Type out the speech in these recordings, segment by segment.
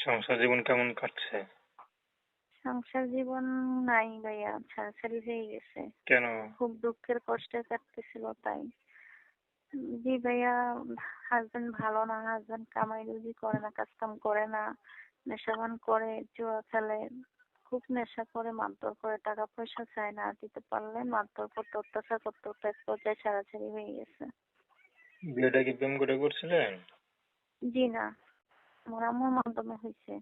সংসার জীবন কেমন কাটছে? সংসার জীবন নাই ভাইয়া, ছাড়াছাড়ি হয়ে গেছে। কেন? খুব দুঃখের কষ্টে কাটতেছিল তাই। জি ভাইয়া, হাজবেন্ড ভালো না, হাজবেন্ড কামাই রুজি করে না, কাজ কাম করে না, নেশাভান করে, জুয়া খেলে, খুব নেশা করে, মারধর করে, টাকা পয়সা চায় না, দিতে পারলে মারধর করতে, অত্যাচার করতে করতে এক পর্যায়ে ছাড়াছাড়ি হয়ে গেছে। বিয়েটা কি প্রেম করে করছিলেন? জি না, আমার আম্মুর মাধ্যমে হয়েছে।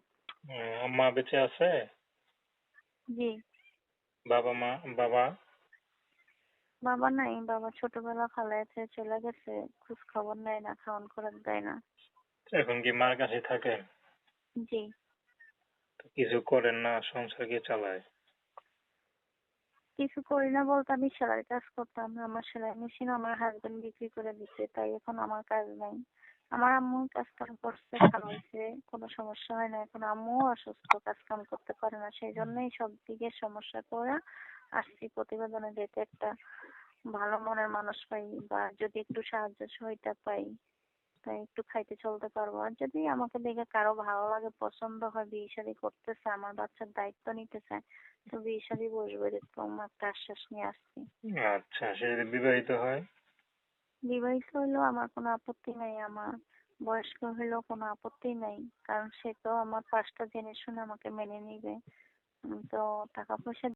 আম্মা বেঁচে আছে? জি। বাবা? বাবা নাই, বাবা ছোটবেলা খালাইছে চলে গেছে, খোঁজ খবর নেয় না, খাওয়ান খোরাক দেয় না। এখন কি মার কাছে থাকেন? জি। তো কিছু করেন না, সংসার কি চালায়? কিছু করি না বলতে আমি সেলাই কাজ করতাম, আমার সেলাই মেশিন আমার হাজবেন্ড বিক্রি করে দিচ্ছে, তাই এখন আমার কাজ নাই। আমার আম্মু কাজ কাম করছে, খাওয়াইছে, কোনো সমস্যা হয় না। এখন আম্মুও অসুস্থ, কাজ কাম করতে পারে না, সেই জন্যই সব দিকে সমস্যা করে আসছি প্রতিবেদনে, যেতে একটা ভালো মনের মানুষ পাই বা যদি একটু সাহায্য সহায়তা পাই, তাই একটু খাইতে চলতে পারবো। আর যদি আমাকে দেখে কারো ভালো লাগে, পছন্দ হয়, বিয়ে শাদী করতে চায়, আমার বাচ্চার দায়িত্ব নিতে চায়, তো বিয়ে শাদী বসবো, এরকম একটা আশ্বাস নিয়ে আসছি। আচ্ছা, সে যদি বিবাহিত হয়? বিবাহিত হইলেও আমার কোনো আপত্তি নাই, আমার বয়স্ক হইলেও কোনো আপত্তি নাই, কারণ সে তো আমার 5টা জেনে শুনে আমাকে মেনে নিবে। তো টাকা পয়সা